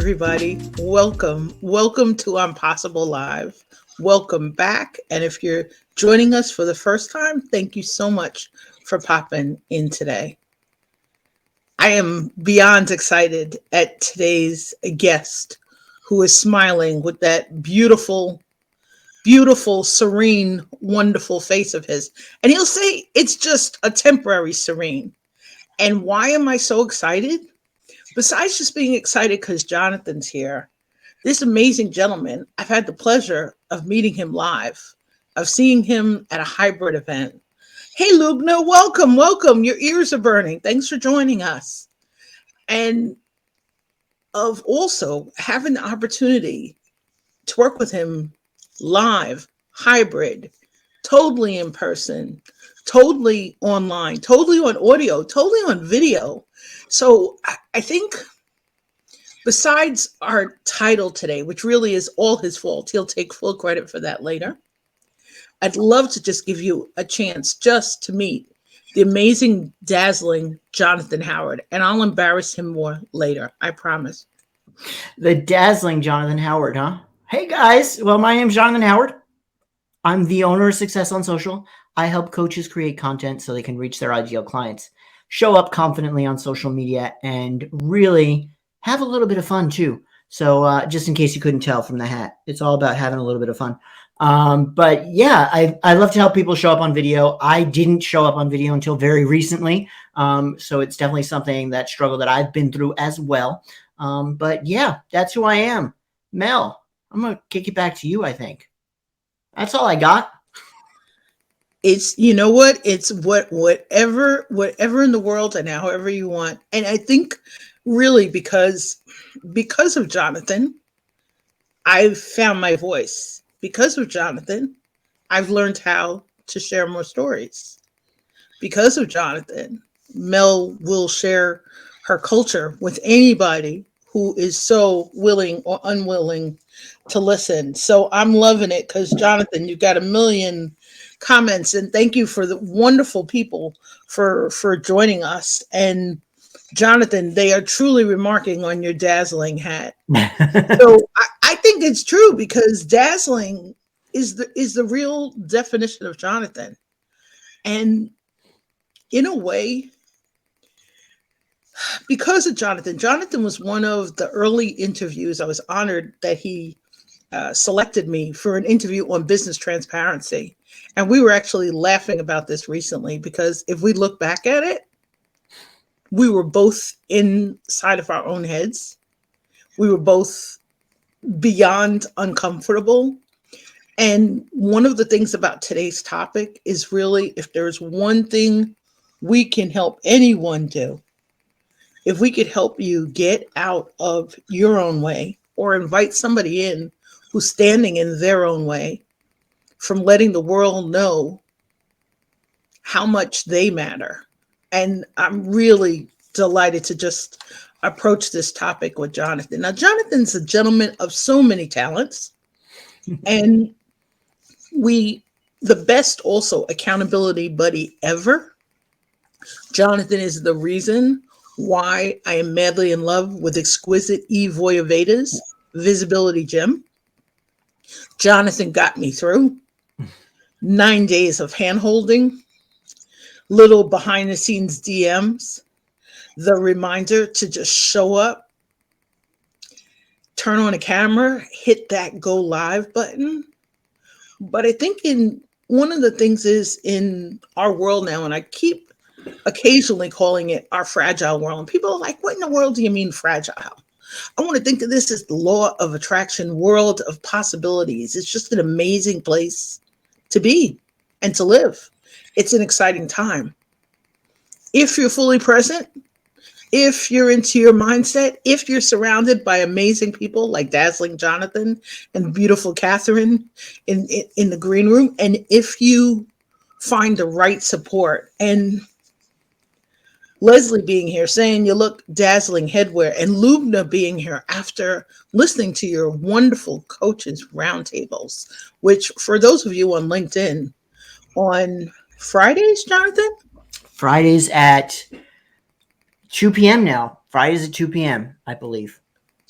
everybody. Welcome to Impossible Live. Welcome back. And if you're joining us for the first time, thank you so much for popping in today. I am beyond excited at today's guest, who is smiling with that beautiful, serene, wonderful face of his. And he'll say it's just a temporary serene. And why am I so excited? Besides just being excited because Jonathan's here, this amazing gentleman, I've had the pleasure of meeting him live, of seeing him at a hybrid event. Hey, Lubna, welcome. Your ears are burning. Thanks for joining us. And of also having the opportunity to work with him live, hybrid, totally in person, totally online, totally on audio, totally on video. So I think besides our title today, which really is all his fault, he'll take full credit for that later. I'd love to just give you a chance just to meet the amazing, dazzling Jonathan Howard, and I'll embarrass him more later, I promise. The dazzling Jonathan Howard, huh? Hey guys, well, my name's Jonathan Howard. I'm the owner of Success on Social. I help coaches create content so they can reach their ideal clients, show up confidently on social media, and really have a little bit of fun too. So just in case you couldn't tell from the hat, it's all about having a little bit of fun. But yeah, I love to help people show up on video. I didn't show up on video until very recently. So it's definitely that struggle that I've been through as well. But yeah, that's who I am. Mel, I'm going to kick it back to you, I think. That's all I got. It's, you know what? It's whatever in the world and however you want. And I think really because of Jonathan, I've found my voice. Because of Jonathan, I've learned how to share more stories. Because of Jonathan, Mel will share her culture with anybody who is so willing or unwilling to listen. So I'm loving it because, Jonathan, you've got a million comments, and thank you for the wonderful people for joining us. And Jonathan, they are truly remarking on your dazzling hat. So I think it's true, because dazzling is the real definition of Jonathan. And in a way, because of Jonathan was one of the early interviews. I was honored that he selected me for an interview on business transparency. And we were actually laughing about this recently, because if we look back at it, we were both inside of our own heads. We were both beyond uncomfortable. And one of the things about today's topic is really, if there's one thing we can help anyone do, if we could help you get out of your own way, or invite somebody in who's standing in their own way from letting the world know how much they matter. And I'm really delighted to just approach this topic with Jonathan. Now, Jonathan's a gentleman of so many talents, and the best also accountability buddy ever. Jonathan is the reason why I am madly in love with exquisite 𝗍𝗄𝗎's visibility gym. Jonathan got me through 9 days of hand-holding, little behind-the-scenes DMs, the reminder to just show up, turn on a camera, hit that go live button. But I think one of the things is in our world now, and I keep occasionally calling it our fragile world, and people are like, what in the world do you mean fragile? I want to think of this as the law of attraction, world of possibilities. It's just an amazing place to be and to live. It's an exciting time. If you're fully present, if you're into your mindset, if you're surrounded by amazing people like dazzling Jonathan and beautiful Catherine in the green room, and if you find the right support, and Leslie being here saying you look dazzling headwear, and Lubna being here after listening to your wonderful coaches roundtables, which for those of you on LinkedIn, on Fridays, Jonathan? Fridays at 2 p.m. now. Fridays at 2 p.m., I believe.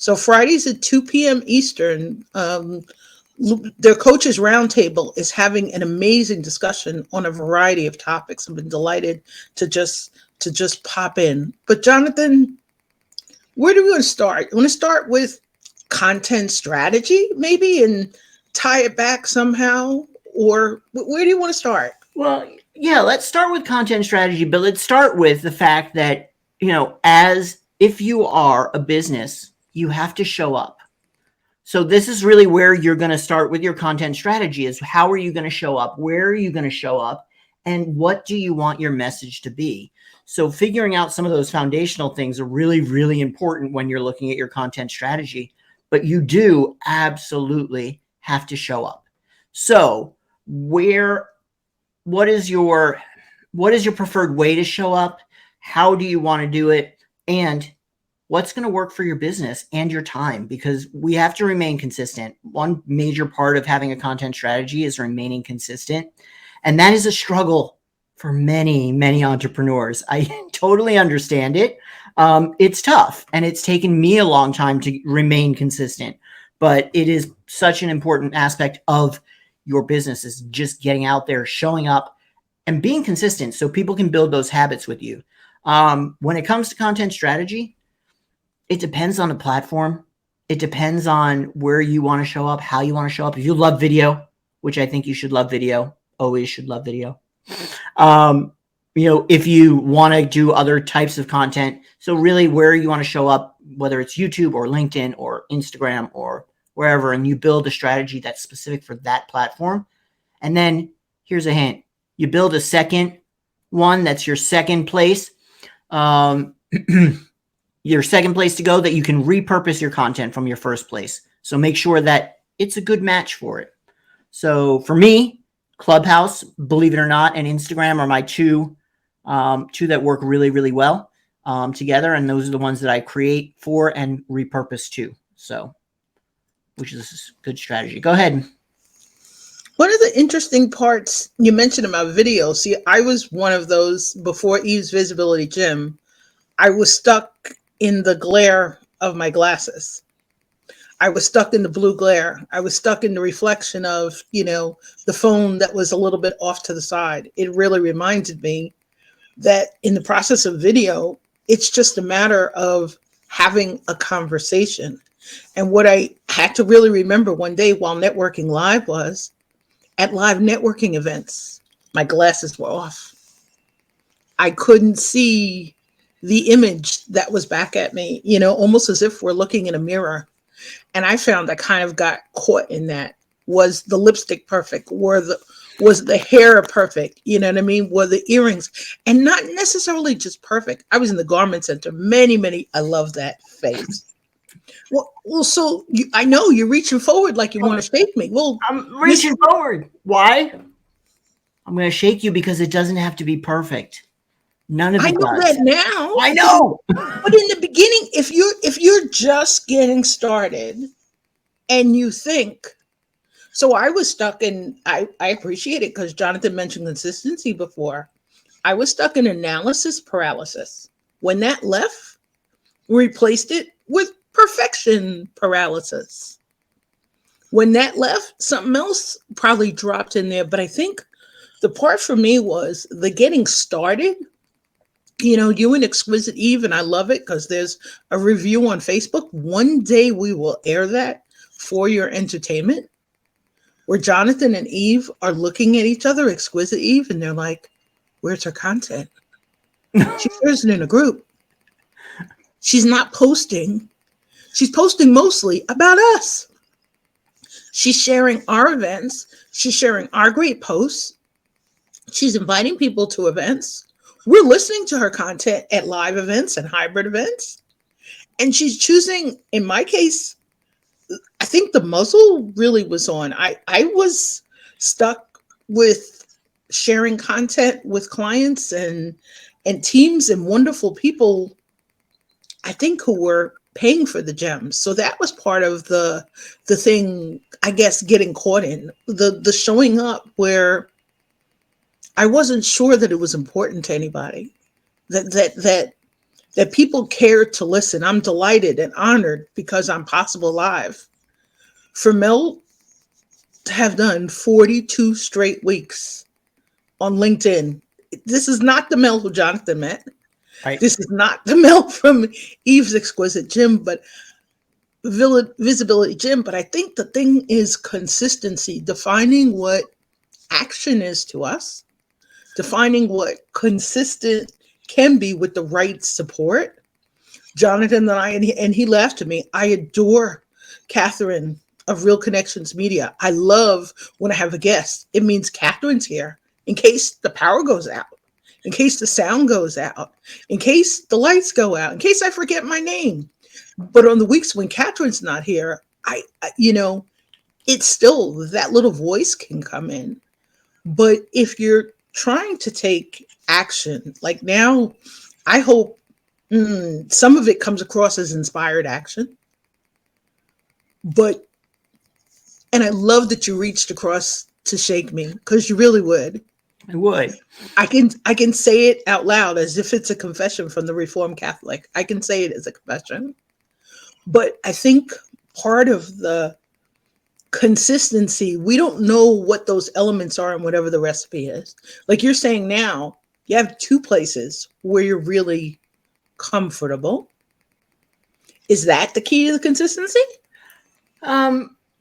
So Fridays at 2 p.m. Eastern, their coaches roundtable is having an amazing discussion on a variety of topics. I've been delighted to just pop in. But Jonathan, where do we want to start? You want to start with content strategy, maybe, and tie it back somehow? Or where do you want to start? Well, yeah, let's start with content strategy, but let's start with the fact that, as if you are a business, you have to show up. So this is really where you're going to start with your content strategy, is how are you going to show up? Where are you going to show up? And what do you want your message to be? So figuring out some of those foundational things are really, really important when you're looking at your content strategy, but you do absolutely have to show up. So what is your preferred way to show up? How do you want to do it? And what's going to work for your business and your time? Because we have to remain consistent. One major part of having a content strategy is remaining consistent. And that is a struggle for many, many entrepreneurs. I totally understand it. It's tough, and it's taken me a long time to remain consistent, but it is such an important aspect of your business, is just getting out there, showing up, and being consistent so people can build those habits with you. When it comes to content strategy, it depends on the platform. It depends on where you want to show up, how you want to show up. If you love video, which I think you should love video, always should love video. If you want to do other types of content, so really where you want to show up, whether it's YouTube or LinkedIn or Instagram or wherever, and you build a strategy that's specific for that platform. And then here's a hint. You build a second one that's your second place. Your second place to go, that you can repurpose your content from your first place. So make sure that it's a good match for it. So for me, Clubhouse, believe it or not, and Instagram are my two that work really, really well together. And those are the ones that I create for and repurpose to. So, which is a good strategy. Go ahead. One of the interesting parts you mentioned about video. See, I was one of those before Eve's Visibility Gym. I was stuck in the glare of my glasses. I was stuck in the blue glare. I was stuck in the reflection of, the phone that was a little bit off to the side. It really reminded me that in the process of video, it's just a matter of having a conversation. And what I had to really remember one day while networking live was, at live networking events, my glasses were off. I couldn't see the image that was back at me, almost as if we're looking in a mirror. And I found I kind of got caught in that. Was the lipstick perfect? Was the hair perfect? You know what I mean? Were the earrings? And not necessarily just perfect. I was in the garment center. Many, I love that phase. Well, so I know you're reaching forward like you want to shake me. Well, I'm reaching forward. Why? I'm going to shake you because it doesn't have to be perfect. None of it I know does. that now. I know. But in the beginning, if you're just getting started and you think, so I was stuck in, I appreciate it because Jonathan mentioned consistency before. I was stuck in analysis paralysis. When that left, we replaced it with perfection paralysis. When that left, something else probably dropped in there. But I think the part for me was the getting started. You and Exquisite Eve, and I love it because there's a review on Facebook. One day we will air that for your entertainment, where Jonathan and Eve are looking at each other, Exquisite Eve, and they're like, where's her content? She shares it in a group. She's not posting. She's posting mostly about us. She's sharing our events. She's sharing our great posts. She's inviting people to events. We're listening to her content at live events and hybrid events. And she's choosing, in my case, I think the muzzle really was on. I was stuck with sharing content with clients and teams and wonderful people, I think, who were paying for the gems. So that was part of the thing, I guess, getting caught in the showing up where I wasn't sure that it was important to anybody, that that people care to listen. I'm delighted and honored because I'm Possible Live. For Mel to have done 42 straight weeks on LinkedIn. This is not the Mel who Jonathan met. Right. This is not the Mel from Eve's Exquisite Gym, but Visibility Gym. But I think the thing is consistency, defining what action is to us, defining what consistent can be with the right support. Jonathan and I, and he laughed at me, I adore Catherine of Real Connections Media. I love when I have a guest. It means Catherine's here in case the power goes out, in case the sound goes out, in case the lights go out, in case I forget my name. But on the weeks when Catherine's not here, I it's still that little voice can come in. But if you're trying to take action, like now, I hope some of it comes across as inspired action. And I love that you reached across to shake me, because you really would. I would. I can say it out loud as if it's a confession from the Reformed Catholic. I can say it as a confession. But I think part of the consistency, we don't know what those elements are and whatever the recipe is. Like you're saying now, you have two places where you're really comfortable. Is that the key to the consistency?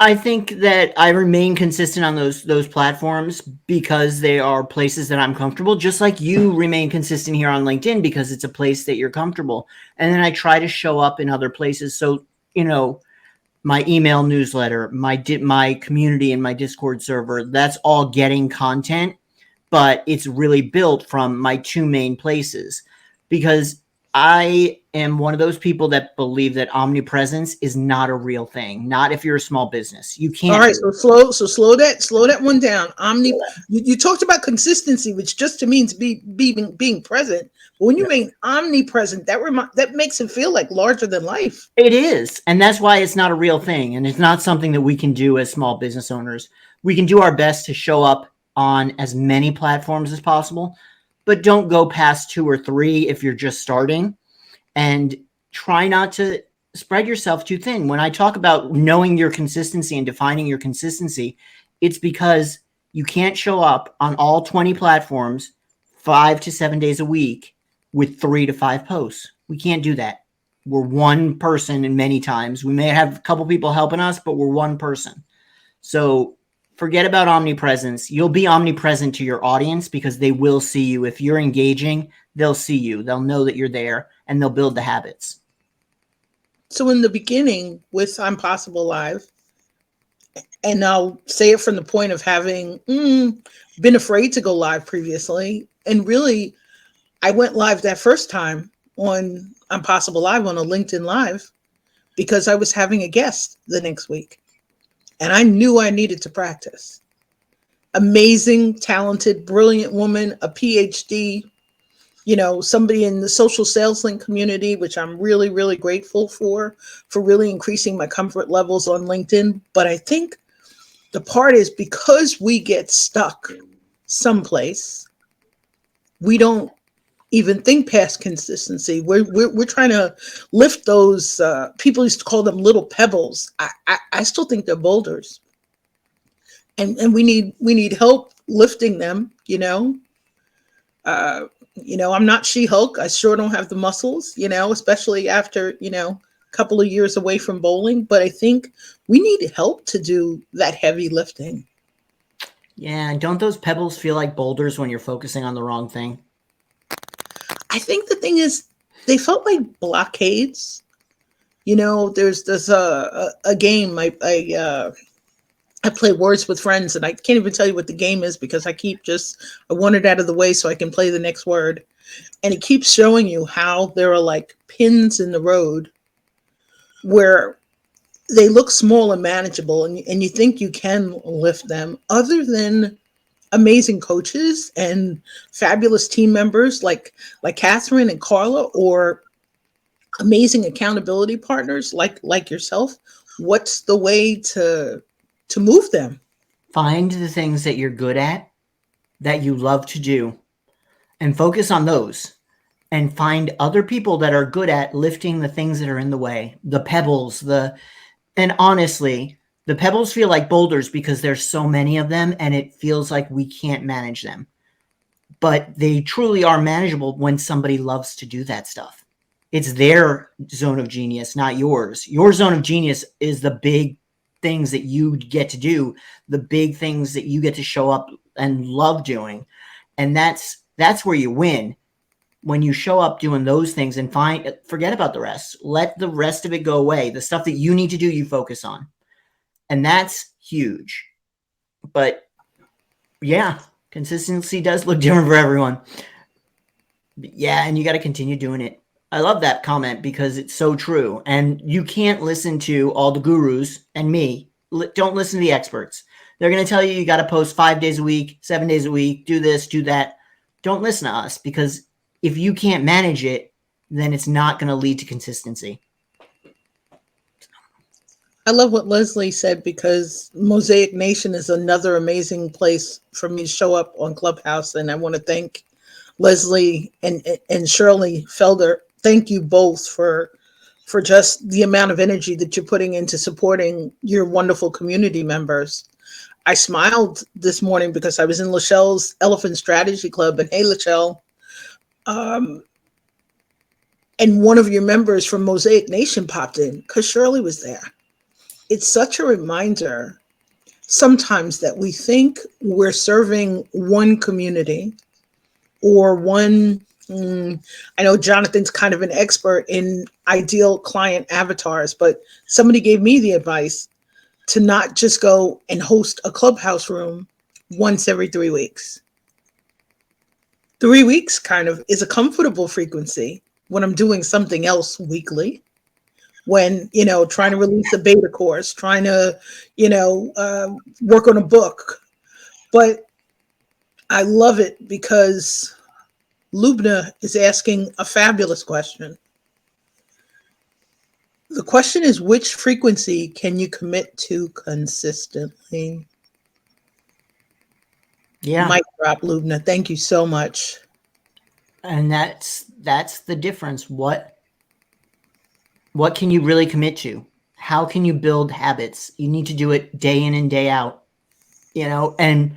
I think that I remain consistent on those platforms because they are places that I'm comfortable, just like you remain consistent here on LinkedIn because it's a place that you're comfortable. And then I try to show up in other places. So, my email newsletter, my community and my Discord server, that's all getting content, but it's really built from my two main places because I am one of those people that believe that omnipresence is not a real thing. Not if you're a small business. You can't. All right, slow that one down. You talked about consistency, which just means being present. But when you mean omnipresent, that makes it feel like larger than life. It is, and that's why it's not a real thing, and it's not something that we can do as small business owners. We can do our best to show up on as many platforms as possible, but don't go past 2 or 3 if you're just starting, and try not to spread yourself too thin. When I talk about knowing your consistency and defining your consistency, it's because you can't show up on all 20 platforms 5 to 7 days a week with 3 to 5 posts. We can't do that. We're one person, and many times we may have a couple people helping us, but we're one person. So forget about omnipresence. You'll be omnipresent to your audience because they will see you. If you're engaging, they'll see you. They'll know that you're there, and they'll build the habits. So in the beginning with I'm Possible Live, and I'll say it from the point of having been afraid to go live previously, and really I went live that first time on I'm Possible Live on a LinkedIn Live because I was having a guest the next week. And I knew I needed to practice. Amazing, talented, brilliant woman, a PhD, somebody in the social sales link community, which I'm really, really grateful for really increasing my comfort levels on LinkedIn. But I think the part is because we get stuck someplace, we don't even think past consistency. We're trying to lift those, people used to call them little pebbles. I still think they're boulders. And we need help lifting them, I'm not She-Hulk. I sure don't have the muscles, especially after, a couple of years away from bowling. But I think we need help to do that heavy lifting. Yeah. Don't those pebbles feel like boulders when you're focusing on the wrong thing? I think the thing is, they felt like blockades. There's a game I play Words with Friends, and I can't even tell you what the game is because I want it out of the way so I can play the next word. And it keeps showing you how there are like pins in the road where they look small and manageable, and you think you can lift them, other than amazing coaches and fabulous team members like Catherine and Carla, or amazing accountability partners like yourself. What's the way to move them? Find the things that you're good at, that you love to do, and focus on those. and find other people that are good at lifting the things that are in the way, the pebbles, and honestly, the pebbles feel like boulders because there's so many of them and it feels like we can't manage them. But they truly are manageable when somebody loves to do that stuff. It's their zone of genius, not yours. Your zone of genius is the big things that you get to do, the big things that you get to show up and love doing. And that's where you win. When you show up doing those things and forget about the rest. Let the rest of it go away. The stuff that you need to do, you focus on. And that's huge. But yeah, consistency does look different for everyone. But yeah, and you got to continue doing it. I love that comment because it's so true. And you can't listen to all the gurus and me. Don't listen to the experts. They're going to tell you got to post 5 days a week, 7 days a week, do this, do that. Don't listen to us, because if you can't manage it, then it's not going to lead to consistency. I love what Leslie said, because Mosaic Nation is another amazing place for me to show up on Clubhouse. And I want to thank Leslie and Shirley Felder. Thank you both for just the amount of energy that you're putting into supporting your wonderful community members. I smiled this morning because I was in Lachelle's Elephant Strategy Club, and hey, Lachelle, and one of your members from Mosaic Nation popped in because Shirley was there. It's such a reminder sometimes that we think we're serving one community or one, I know Jonathan's kind of an expert in ideal client avatars, but somebody gave me the advice to not just go and host a Clubhouse room once every 3 weeks. 3 weeks kind of is a comfortable frequency when I'm doing something else weekly, when, trying to release a beta course, trying to, work on a book. But I love it because Lubna is asking a fabulous question. The question is, which frequency can you commit to consistently? Yeah. Mic drop, Lubna. Thank you so much. And that's the difference. What can you really commit to? How can you build habits? You need to do it day in and day out, and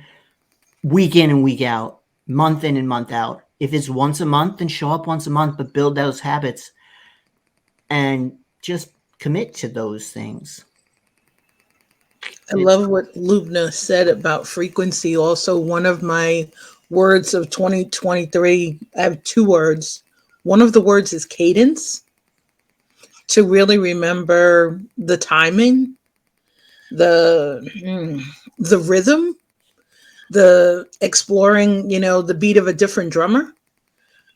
week in and week out, month in and month out. If it's once a month, then show up once a month, but build those habits and just commit to those things. I love what Lubna said about frequency. Also, one of my words of 2023, I have 2 words. One of the words is cadence, to really remember the timing, the rhythm, the exploring, the beat of a different drummer.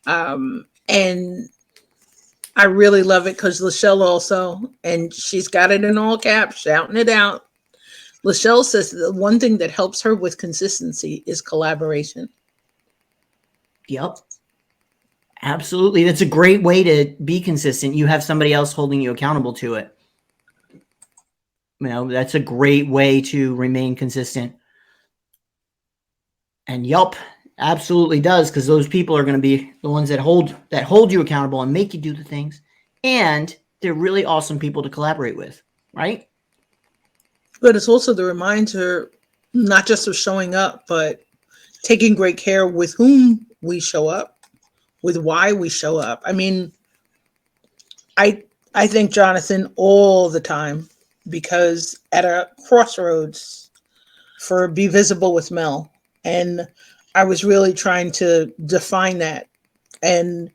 And I really love it because Lachelle also, and she's got it in all caps, shouting it out. Lachelle says the one thing that helps her with consistency is collaboration. Yep. Absolutely. That's a great way to be consistent. You have somebody else holding you accountable to it. That's a great way to remain consistent. And yup, absolutely does, because those people are going to be the ones that hold you accountable and make you do the things. And they're really awesome people to collaborate with, right? But it's also the reminder, not just of showing up, but taking great care with whom we show up, with why we show up. I mean, I thank Jonathan all the time, because at a crossroads for Be Visible with Mel, and I was really trying to define that. And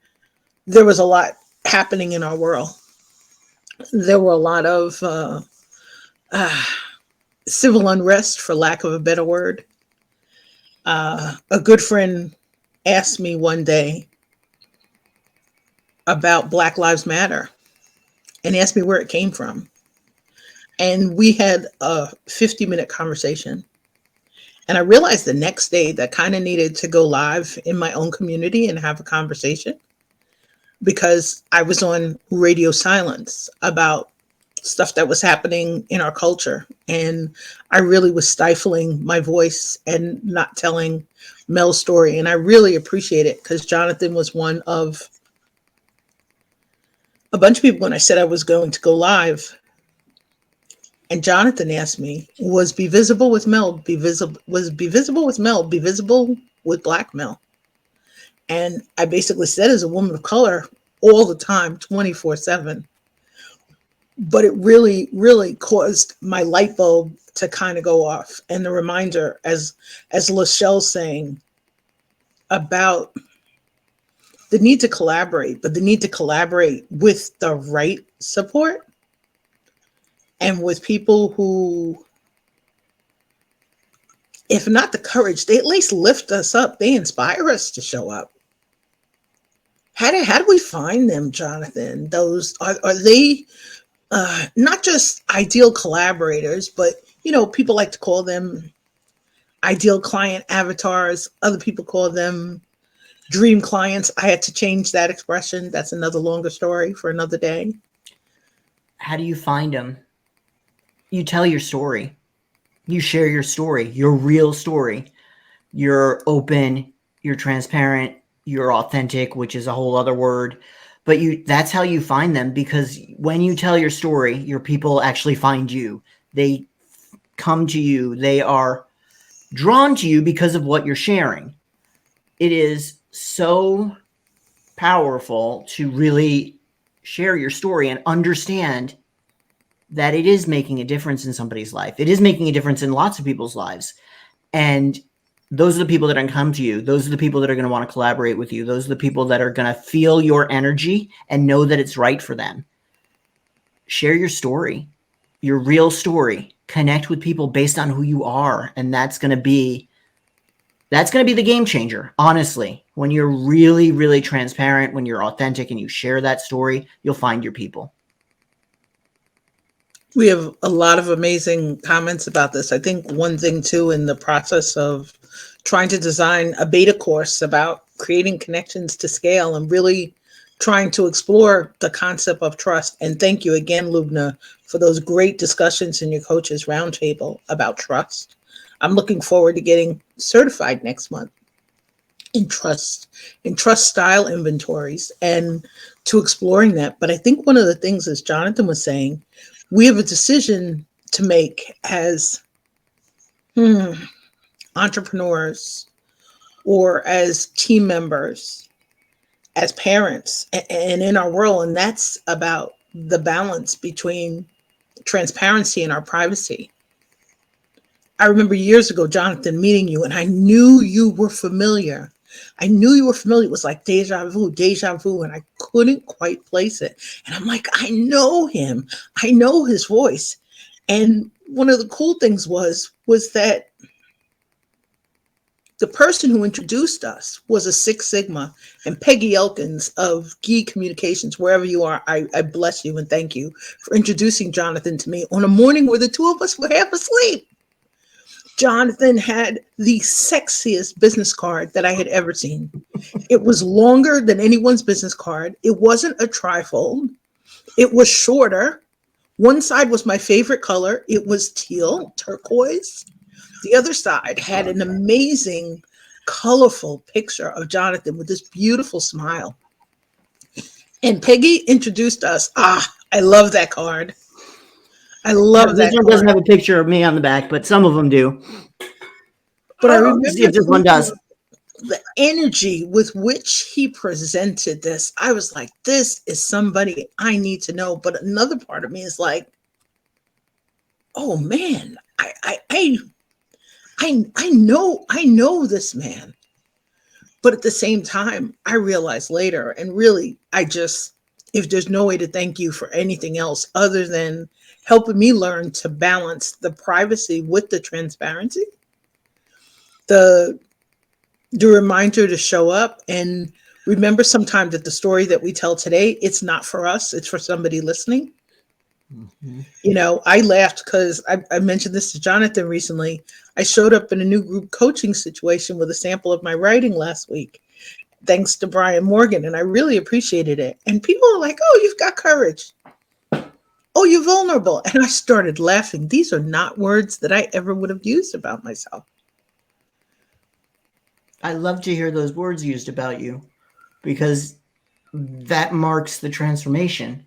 there was a lot happening in our world. There were a lot of civil unrest, for lack of a better word. A good friend asked me one day about Black Lives Matter and asked me where it came from. And we had a 50-minute conversation. And I realized the next day that kind of needed to go live in my own community and have a conversation, because I was on radio silence about stuff that was happening in our culture. And I really was stifling my voice and not telling Mel's story. And I really appreciate it, because Jonathan was one of a bunch of people, when I said I was going to go live, and Jonathan asked me, was Be Visible with Mel, be visible with Mel, be visible with Black Mel? And I basically said, as a woman of color, all the time, 24/7. But it really, really caused my light bulb to kind of go off. And the reminder, as Lachelle's saying, about the need to collaborate, but the need to collaborate with the right support and with people who, if not the courage, they at least lift us up. They inspire us to show up. How do we find them, Jonathan? Those are they not just ideal collaborators, but people like to call them ideal client avatars. Other people call them dream clients. I had to change that expression. That's another longer story for another day. How do you find them? You tell your story. You share your story, your real story. You're open, you're transparent, you're authentic, which is a whole other word. But that's how you find them, because when you tell your story, your people actually find you. They come to you. They are drawn to you because of what you're sharing. It is so powerful to really share your story and understand that it is making a difference in somebody's life. It is making a difference in lots of people's lives. And those are the people that are going to come to you. Those are the people that are going to want to collaborate with you. Those are the people that are going to feel your energy and know that it's right for them. Share your story, your real story. Connect with people based on who you are. And that's going to be the game changer, honestly. When you're really, really transparent, when you're authentic and you share that story, you'll find your people. We have a lot of amazing comments about this. I think one thing too, in the process of trying to design a beta course about creating connections to scale and really trying to explore the concept of trust. And thank you again, Lubna, for those great discussions in your coaches roundtable about trust. I'm looking forward to getting certified next month in trust style inventories and to exploring that. But I think one of the things, as Jonathan was saying, we have a decision to make as entrepreneurs or as team members, as parents, and in our world. And that's about the balance between transparency and our privacy. I remember years ago, Jonathan, meeting you, and I knew you were familiar. It was like deja vu, and I couldn't quite place it. And I'm like, I know him. I know his voice. And one of the cool things was that the person who introduced us was a Six Sigma, and Peggy Elkins of 𝗀 Communications, wherever you are, I bless you and thank you for introducing Jonathan to me on a morning where the two of us were half asleep. Jonathan had the sexiest business card that I had ever seen. It was longer than anyone's business card. It wasn't a trifold. It was shorter. One side was my favorite color. It was teal, turquoise. The other side had an amazing, colorful picture of Jonathan with this beautiful smile. And Peggy introduced us. I love that card. I love that. This one doesn't have a picture of me on the back, but some of them do. But I remember see if this one does. The energy with which he presented this. I was like, this is somebody I need to know. But another part of me is like, oh man, I know this man. But at the same time, I realized later, and really, if there's no way to thank you for anything else other than helping me learn to balance the privacy with the transparency, the reminder to show up and remember sometimes that the story that we tell today, it's not for us, it's for somebody listening. Mm-hmm. I laughed because I mentioned this to Jonathan recently. I showed up in a new group coaching situation with a sample of my writing last week, thanks to Brian Morgan, and I really appreciated it. And people are like, oh, you've got courage. Oh, you're vulnerable. And I started laughing. These are not words that I ever would have used about myself. I love to hear those words used about you, because that marks the transformation.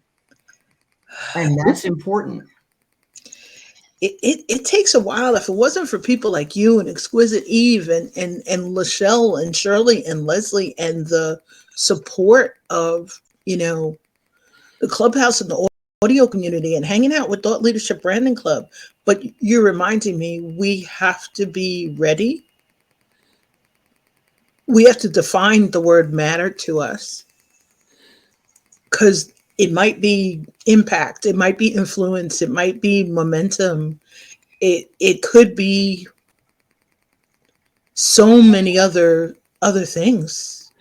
And that's important. It takes a while. If it wasn't for people like you and Exquisite Eve and Lachelle and Shirley and Leslie and the support of, the Clubhouse and the audio community and hanging out with Thought Leadership Branding Club. But you're reminding me, we have to be ready. We have to define the word matter to us, because it might be impact, it might be influence, it might be momentum. It could be so many other things,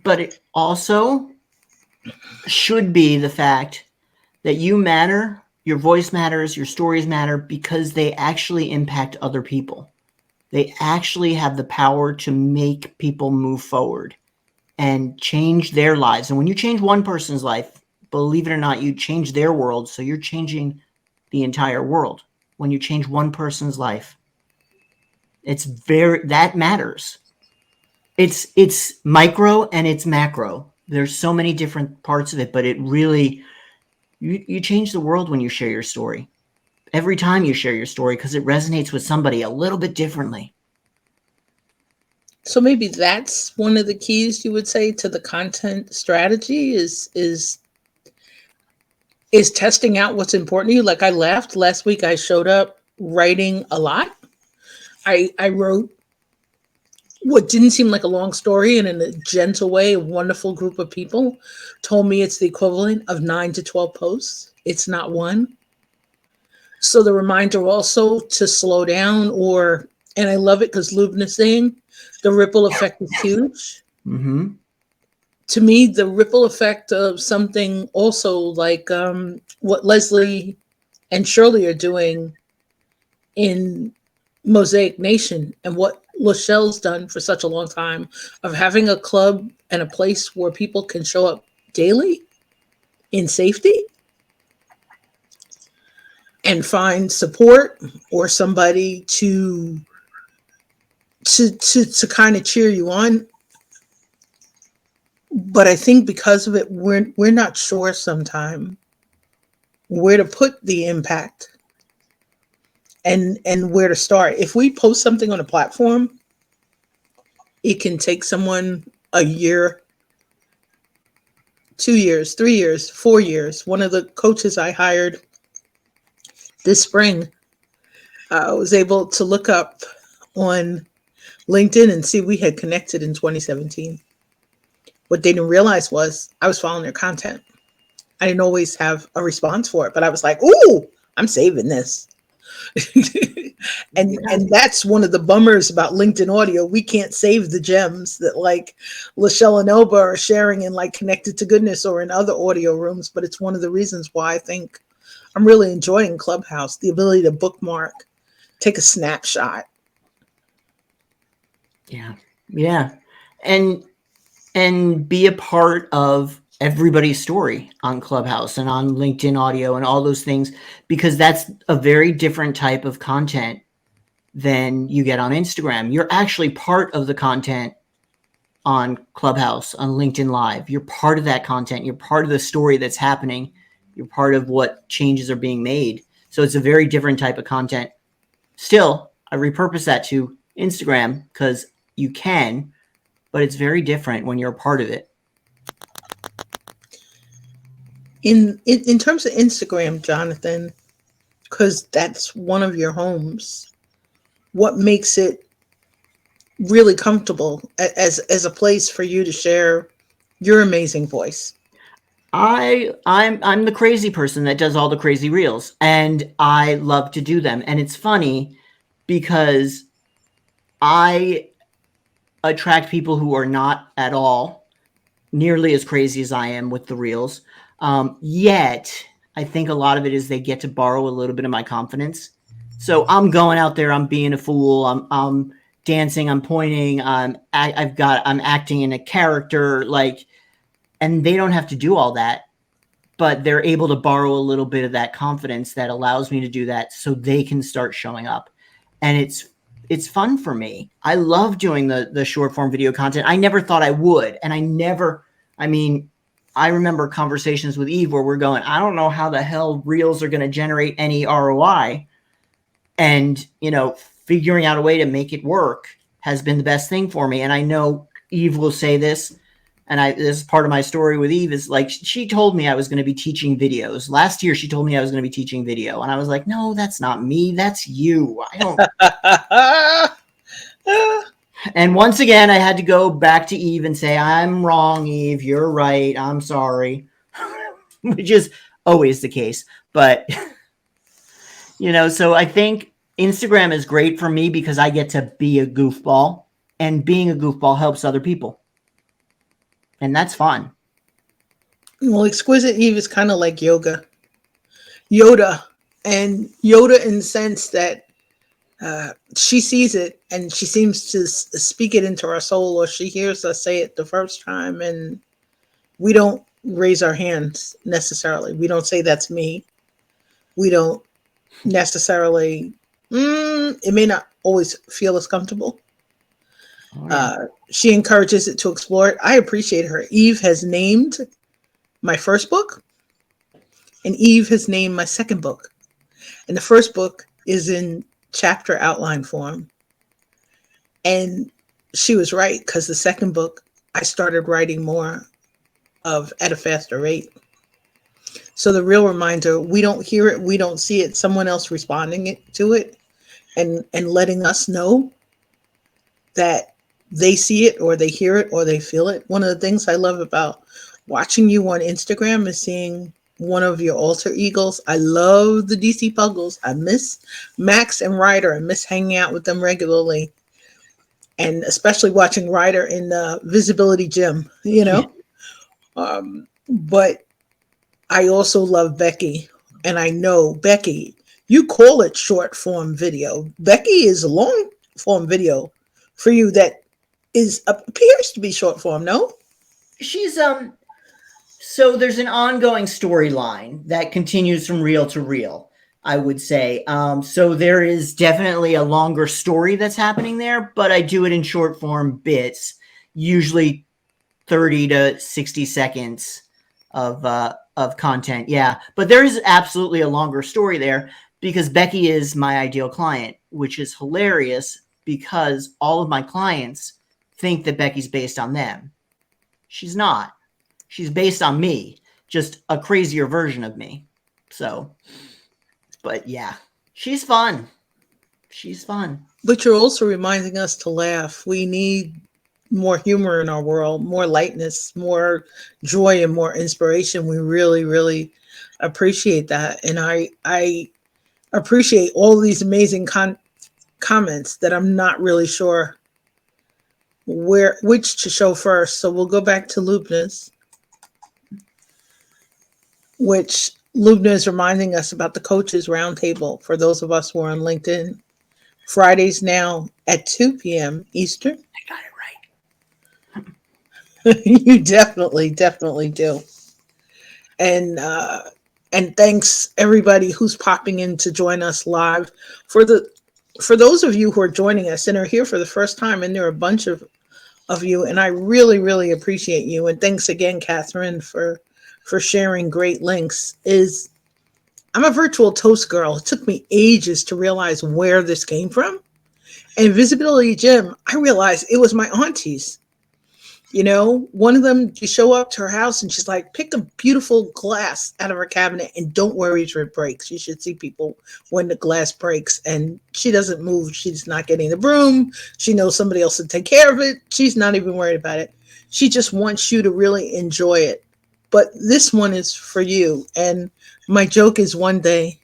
But it also should be the fact that you matter, your voice matters, your stories matter, because they actually impact other people. They actually have the power to make people move forward and change their lives. And when you change one person's life, believe it or not, you change their world. So you're changing the entire world. When you change one person's life, that matters. It's micro and it's macro. There's so many different parts of it, but it really, you change the world when you share your story. Every time you share your story, because it resonates with somebody a little bit differently. So maybe that's one of the keys, you would say, to the content strategy is testing out what's important to you. Like I laughed last week, I showed up writing a lot. I wrote what didn't seem like a long story, and in a gentle way, a wonderful group of people told me it's the equivalent of 9 to 12 posts. It's not one. So the reminder also to slow down, and I love it because Lubna's saying the ripple effect is huge. Mm-hmm. To me, the ripple effect of something also like what Leslie and Shirley are doing in Mosaic Nation, and what Lachelle's done for such a long time, of having a club and a place where people can show up daily in safety and find support or somebody to kind of cheer you on. But I think because of it, we're not sure sometimes where to put the impact and where to start. If we post something on a platform, it can take someone a year, 2 years, 3 years, 4 years. One of the coaches I hired this spring was able to look up on LinkedIn and see we had connected in 2017. What they didn't realize was I was following their content. I didn't always have a response for it, but I was like, ooh, I'm saving this. and that's one of the bummers about LinkedIn audio. We can't save the gems that like Lachelle and Elba are sharing in like Connected to Goodness or in other audio rooms. But it's one of the reasons why I think I'm really enjoying Clubhouse, the ability to bookmark, take a snapshot. Yeah. And be a part of everybody's story on Clubhouse and on LinkedIn audio and all those things, because that's a very different type of content than you get on Instagram. You're actually part of the content on Clubhouse, on LinkedIn Live. You're part of that content. You're part of the story that's happening. You're part of what changes are being made. So it's a very different type of content. Still, I repurpose that to Instagram because you can, but it's very different when you're a part of it. In terms of Instagram, Jonathan, because that's one of your homes, what makes it really comfortable as a place for you to share your amazing voice? I'm the crazy person that does all the crazy reels, and I love to do them. And it's funny because I attract people who are not at all nearly as crazy as I am with the reels. Yet I think a lot of it is they get to borrow a little bit of my confidence. So I'm going out there, I'm being a fool, I'm dancing, I'm pointing, I'm acting in a character, like, and they don't have to do all that, but they're able to borrow a little bit of that confidence that allows me to do that so they can start showing up. And it's fun for me. I love doing the short form video content. I never thought I would. And I mean, I remember conversations with Eve where we're going, I don't know how the hell reels are going to generate any ROI. And, you know, figuring out a way to make it work has been the best thing for me. And I know Eve will say this, and this is part of my story with Eve, is like, she told me I was going to be teaching videos. Last year, she told me I was going to be teaching video. And I was like, no, that's not me. That's you. I don't. And once again, I had to go back to Eve and say, I'm wrong, Eve. You're right. I'm sorry. Which is always the case. But, you know, so I think Instagram is great for me because I get to be a goofball. And being a goofball helps other people. And that's fun. Well, Exquisite Eve is kind of like Yoda. And Yoda in the sense that she sees it and she seems to speak it into our soul, or she hears us say it the first time, and we don't raise our hands necessarily. We don't say that's me. We don't necessarily, it may not always feel as comfortable. Oh, yeah. She encourages it to explore it. I appreciate her. Eve has named my first book, and Eve has named my second book. And the first book is in chapter outline form. And she was right, because the second book, I started writing more of at a faster rate. So the real reminder, we don't hear it, we don't see it, someone else responding to it and letting us know that they see it or they hear it or they feel it. One of the things I love about watching you on Instagram is seeing one of your alter egos. I love the DC Puggles. I miss Max and Ryder. I miss hanging out with them regularly. And especially watching Ryder in the visibility gym, you know. Yeah. But I also love Becky. And I know, Becky, you call it short form video. Becky is a long form video for you that appears to be short form, no? She's so there's an ongoing storyline that continues from reel to reel, I would say. So there is definitely a longer story that's happening there, but I do it in short form bits, usually 30 to 60 seconds of content. Yeah, but there is absolutely a longer story there because Becky is my ideal client, which is hilarious because all of my clients think that Becky's based on them. She's not. She's based on me, just a crazier version of me. So, but yeah, she's fun. She's fun. But you're also reminding us to laugh. We need more humor in our world, more lightness, more joy, and more inspiration. We really, really appreciate that. And I appreciate all these amazing comments that I'm not really sure which to show first. So we'll go back to Lubna's, which Lubna is reminding us about the Coaches Roundtable for those of us who are on LinkedIn. Fridays now at 2 p.m. Eastern. I got it right. You definitely do. And thanks everybody who's popping in to join us live. For those of you who are joining us and are here for the first time, and there are a bunch of you, and I really, really appreciate you. And thanks again, Catherine, for sharing great links. I'm a virtual toast girl. It took me ages to realize where this came from. And Visibility Gym, I realized it was my aunties. You know, one of them, you show up to her house and she's like, pick a beautiful glass out of her cabinet and don't worry if it breaks. You should see people when the glass breaks. And she doesn't move. She's not getting the broom. She knows somebody else will take care of it. She's not even worried about it. She just wants you to really enjoy it. But this one is for you. And my joke is one day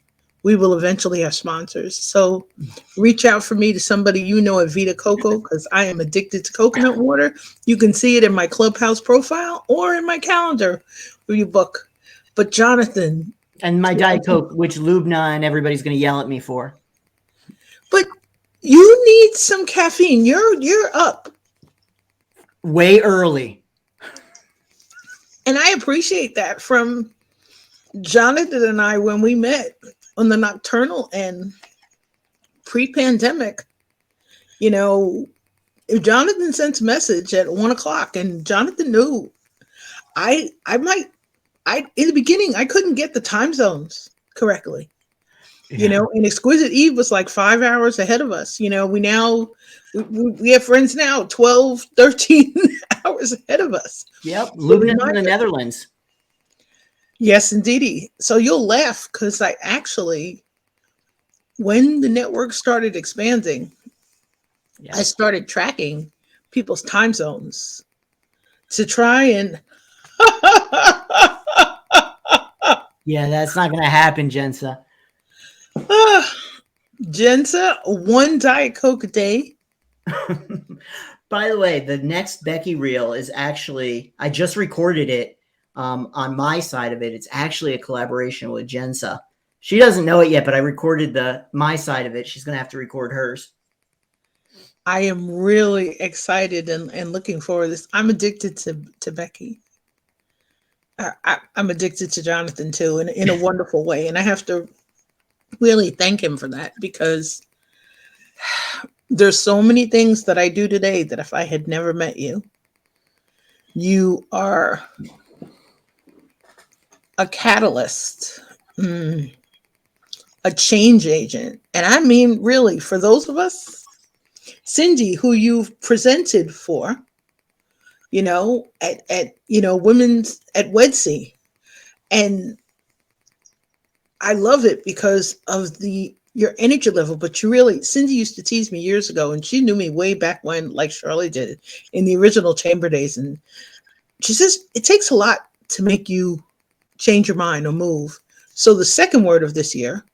we will eventually have sponsors. So reach out for me to somebody you know at Vita Coco, because I am addicted to coconut water. You can see it in my Clubhouse profile or in my calendar where you book. But Jonathan. And my Diet Coke, which Lubna and everybody's going to yell at me for. But you need some caffeine. You're up. Way early. And I appreciate that from Jonathan and I when we met on the nocturnal end pre-pandemic. You know, if Jonathan sends a message at 1 o'clock and Jonathan knew, I might, in the beginning, I couldn't get the time zones correctly. You Yeah. know, and Exquisite Eve was like 5 hours ahead of us. You know, we have friends now 12, 13 hours ahead of us. Yep. So Lubna's in the Netherlands. yes, indeedy. So you'll laugh because I actually, when the network started expanding, Yeah. I started tracking people's time zones to try and Yeah, that's not going to happen, Jensa. Jensa, one Diet Coke a day. By the way, the next Becky reel is actually, I just recorded it on my side of it. It's actually a collaboration with Jensa. She doesn't know it yet, but I recorded my side of it. She's going to have to record hers. I am really excited and looking forward to this. I'm addicted to Becky. I'm addicted to Jonathan too, in a wonderful way. And I have to really thank him for that, because there's so many things that I do today that if I had never met you, you are a catalyst, a change agent. And I mean, really, for those of us, Cindy, who you've presented for, you know, at women's at 𝗺𝗲𝗃𝗀𝗃. And I love it because of your energy level. But you really, Cindy used to tease me years ago, and she knew me way back when, like Shirley did in the original chamber days. And she says, it takes a lot to make you change your mind or move. So the second word of this year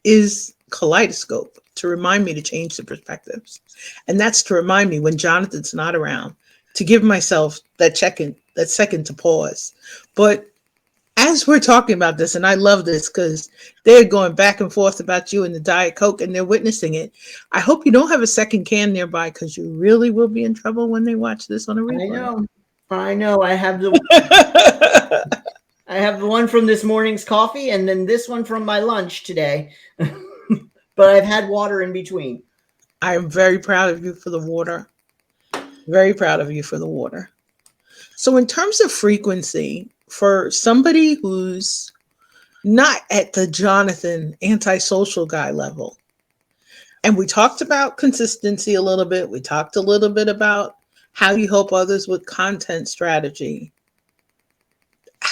is kaleidoscope, to remind me to change the perspectives. And that's to remind me when Jonathan's not around, to give myself that second to pause. But as we're talking about this, and I love this because they're going back and forth about you and the Diet Coke, and they're witnessing it. I hope you don't have a second can nearby, because you really will be in trouble when they watch this on a replay. I know. I have the I have the one from this morning's coffee, and then this one from my lunch today. But I've had water in between. I am very proud of you for the water. Very proud of you for the water. So in terms of frequency, for somebody who's not at the Jonathan antisocial guy level, and we talked about consistency a little bit, we talked a little bit about how you help others with content strategy,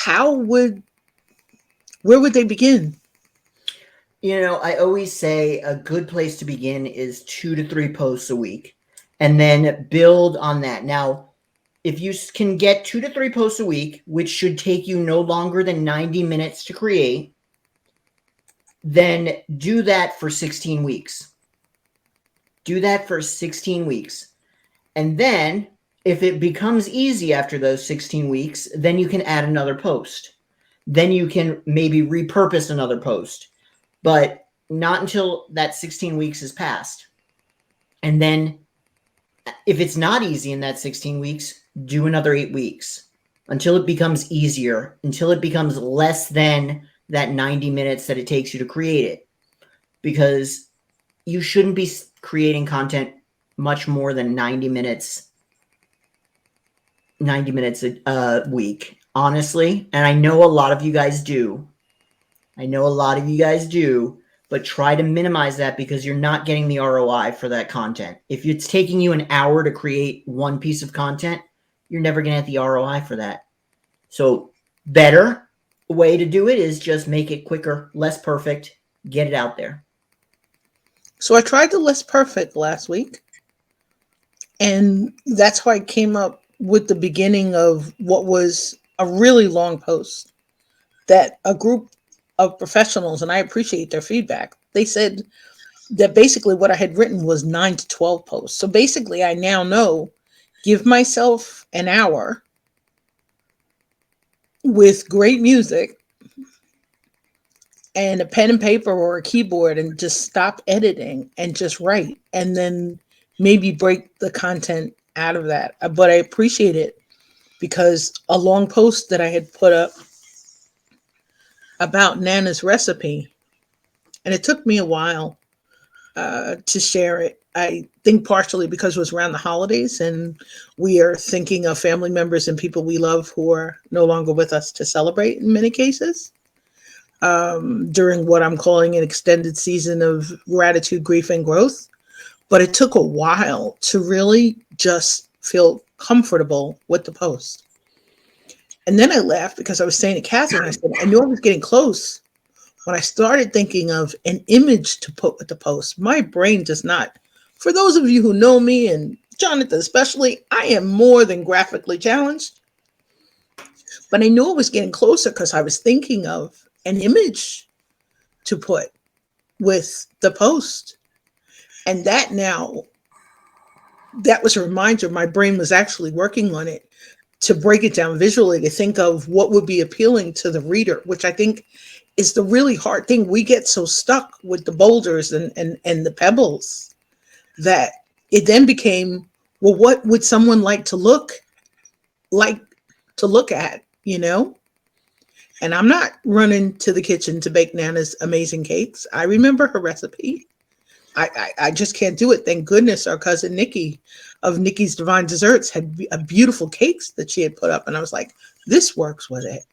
where would they begin? You know, I always say a good place to begin is 2 to 3 posts a week, and then build on that. Now, if you can get 2 to 3 posts a week, which should take you no longer than 90 minutes to create, then do that for 16 weeks. Do that for 16 weeks. And then if it becomes easy after those 16 weeks, then you can add another post. Then you can maybe repurpose another post, but not until that 16 weeks has passed. And then if it's not easy in that 16 weeks, do another 8 weeks until it becomes easier, until it becomes less than that 90 minutes that it takes you to create it. Because you shouldn't be creating content much more than 90 minutes a week, honestly. And I know a lot of you guys do. But try to minimize that, because you're not getting the ROI for that content. If it's taking you an hour to create one piece of content, you're never going to get the ROI for that. So better way to do it is just make it quicker, less perfect, get it out there. So I tried the less perfect last week, and that's how I came up with the beginning of what was a really long post that a group of professionals, and I appreciate their feedback, they said that basically what I had written was 9 to 12 posts. So basically I now know, give myself an hour with great music and a pen and paper or a keyboard, and just stop editing and just write, and then maybe break the content out of that. But I appreciate it, because a long post that I had put up about Nana's recipe, and it took me a while to share it, I think partially because it was around the holidays and we are thinking of family members and people we love who are no longer with us to celebrate in many cases, during what I'm calling an extended season of gratitude, grief, and growth. But it took a while to really just feel comfortable with the post. And then I laughed because I was saying to Catherine, I said, I knew I was getting close when I started thinking of an image to put with the post. My brain does not. For those of you who know me, and Jonathan especially, I am more than graphically challenged. But I knew I was getting closer because I was thinking of an image to put with the post. And that was a reminder my brain was actually working on it to break it down visually, to think of what would be appealing to the reader, which I think is the really hard thing. We get so stuck with the boulders and the pebbles that it then became, well, what would someone like to look at, you know? And I'm not running to the kitchen to bake Nana's amazing cakes. I remember her recipe. I just can't do it. Thank goodness our cousin Nikki of Nikki's Divine Desserts had a beautiful cakes that she had put up. And I was like, this works with it.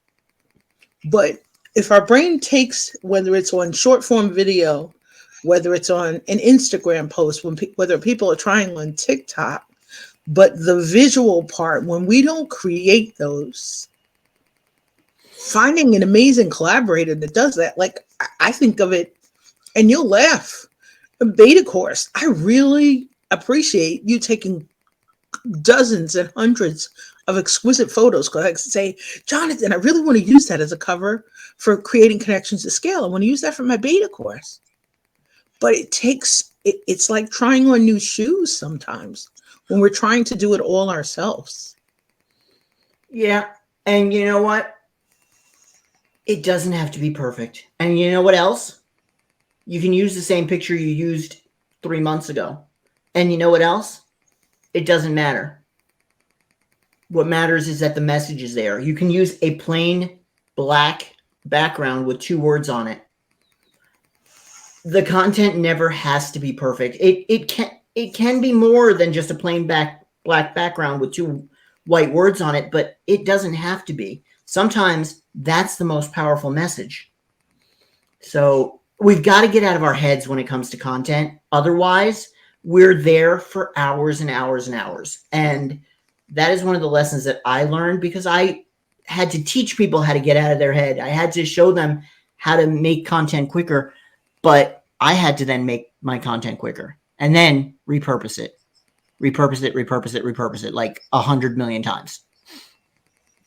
But if our brain takes, whether it's on short form video, whether it's on an Instagram post, whether people are trying on TikTok, but the visual part, when we don't create those, finding an amazing collaborator that does that, like I think of it, and you'll laugh, a beta course. I really appreciate you taking dozens and hundreds of exquisite photos. Because I say, Jonathan, I really want to use that as a cover for creating connections to scale. I want to use that for my beta course. But it's like trying on new shoes sometimes when we're trying to do it all ourselves. Yeah. And you know what? It doesn't have to be perfect. And you know what else? You can use the same picture you used 3 months ago. And you know what else? It doesn't matter. What matters is that the message is there. You can use a plain black background with 2 words on it. The content never has to be perfect. It can be more than just a plain black background with 2 white words on it, but it doesn't have to be. Sometimes that's the most powerful message. So we've got to get out of our heads when it comes to content. Otherwise, we're there for hours and hours and hours. And that is one of the lessons that I learned, because I had to teach people how to get out of their head. I had to show them how to make content quicker, but I had to then make my content quicker and then repurpose it like 100 million times.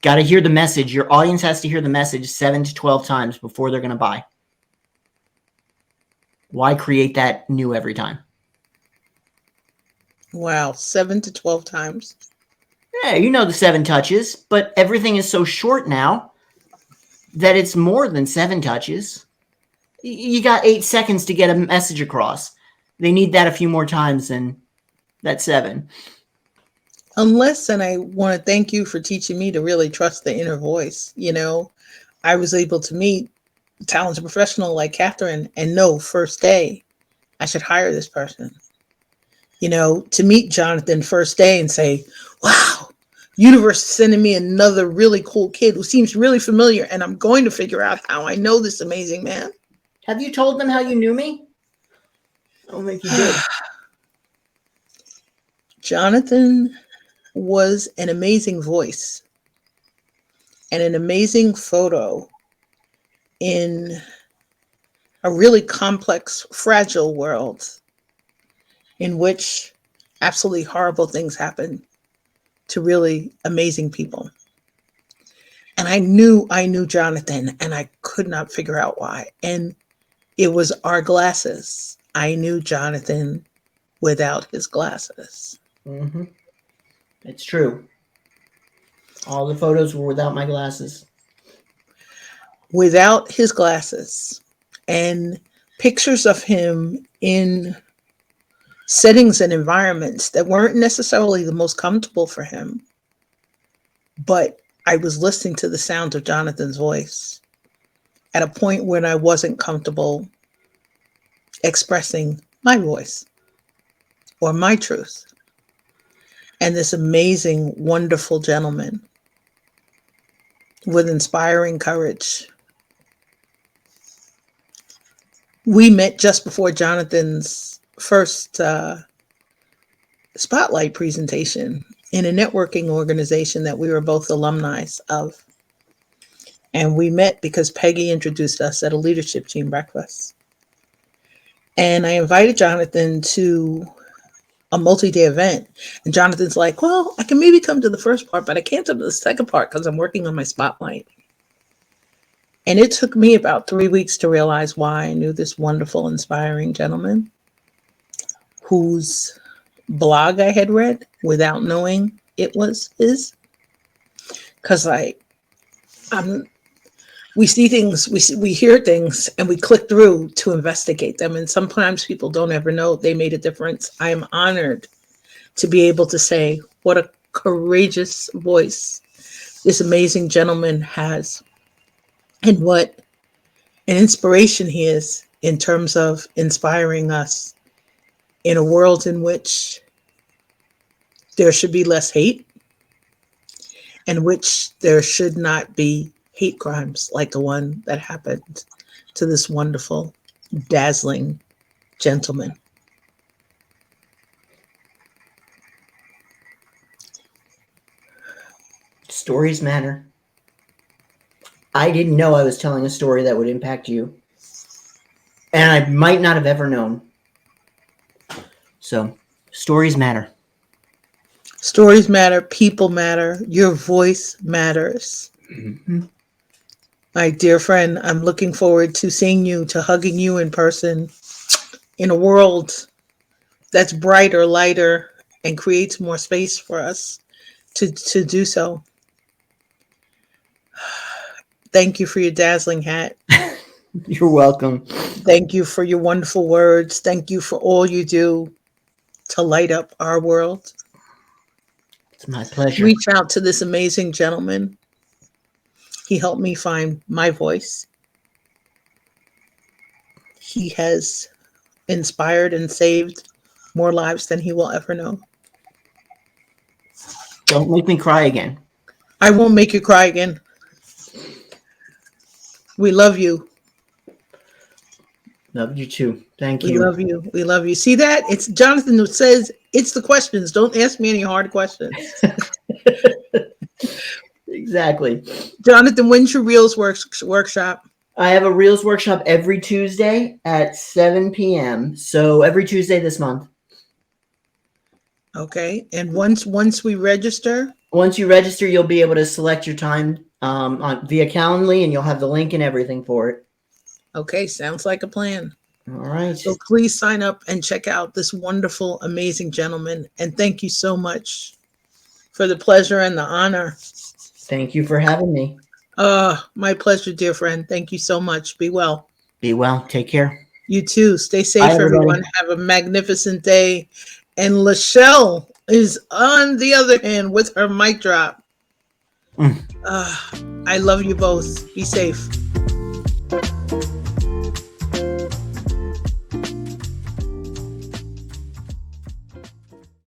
Got to hear the message. Your audience has to hear the message 7 to 12 times before they're going to buy. Why create that new every time? Wow, 7 to 12 times. Yeah, you know the 7 touches, but everything is so short now that it's more than 7 touches. You got 8 seconds to get a message across. They need that a few more times than that 7. Unless, and I want to thank you for teaching me to really trust the inner voice. You know, I was able to meet a talented professional like Catherine and know first day, I should hire this person. You know, to meet Jonathan first day and say, wow, universe is sending me another really cool kid who seems really familiar, and I'm going to figure out how I know this amazing man. Have you told them how you knew me? I don't think you did. Jonathan was an amazing voice and an amazing photo in a really complex, fragile world in which absolutely horrible things happen to really amazing people. And I knew Jonathan, and I could not figure out why. And it was our glasses. I knew Jonathan without his glasses. Mm-hmm. It's true. All the photos were without my glasses. Without his glasses. And pictures of him in settings and environments that weren't necessarily the most comfortable for him. But I was listening to the sound of Jonathan's voice at a point when I wasn't comfortable expressing my voice. or my truth. And this amazing, wonderful gentleman with inspiring courage. We met just before Jonathan's first spotlight presentation in a networking organization that we were both alumni of. And we met because Peggy introduced us at a leadership team breakfast. And I invited Jonathan to a multi-day event. And Jonathan's like, well, I can maybe come to the first part, but I can't come to the second part because I'm working on my spotlight. And it took me about 3 weeks to realize why I knew this wonderful, inspiring gentleman whose blog I had read without knowing it was his. Because we see things, we hear things, and we click through to investigate them. And sometimes people don't ever know they made a difference. I am honored to be able to say what a courageous voice this amazing gentleman has, and what an inspiration he is in terms of inspiring us in a world in which there should be less hate, and which there should not be hate crimes like the one that happened to this wonderful, dazzling gentleman. Stories matter. I didn't know I was telling a story that would impact you. And I might not have ever known. So, stories matter. Stories matter. People matter. Your voice matters. Mm-hmm. My dear friend, I'm looking forward to seeing you, to hugging you in person in a world that's brighter, lighter, and creates more space for us to do so. Thank you for your dazzling hat. You're welcome. Thank you for your wonderful words. Thank you for all you do to light up our world. It's my pleasure. Reach out to this amazing gentleman. He helped me find my voice. He has inspired and saved more lives than he will ever know. Don't make me cry again. I won't make you cry again. We love you. Love you too. Thank We you. love you. We love you. See that? It's Jonathan who says, it's the questions. Don't ask me any hard questions. Exactly. Jonathan, when's your Reels workshop? I have a Reels workshop every Tuesday at 7 p.m. So every Tuesday this month. Okay. And once we register? Once you register, you'll be able to select your time via Calendly, and you'll have the link and everything for it. Okay. Sounds like a plan. All right. So please sign up and check out this wonderful, amazing gentleman. And thank you so much for the pleasure and the honor. Thank you for having me. My pleasure, dear friend. Thank you so much. Be well. Be well. Take care. You too. Stay safe, Bye, everybody. everyone. Have a magnificent day. And Lachelle is on the other hand with her mic drop. I love you both. Be safe.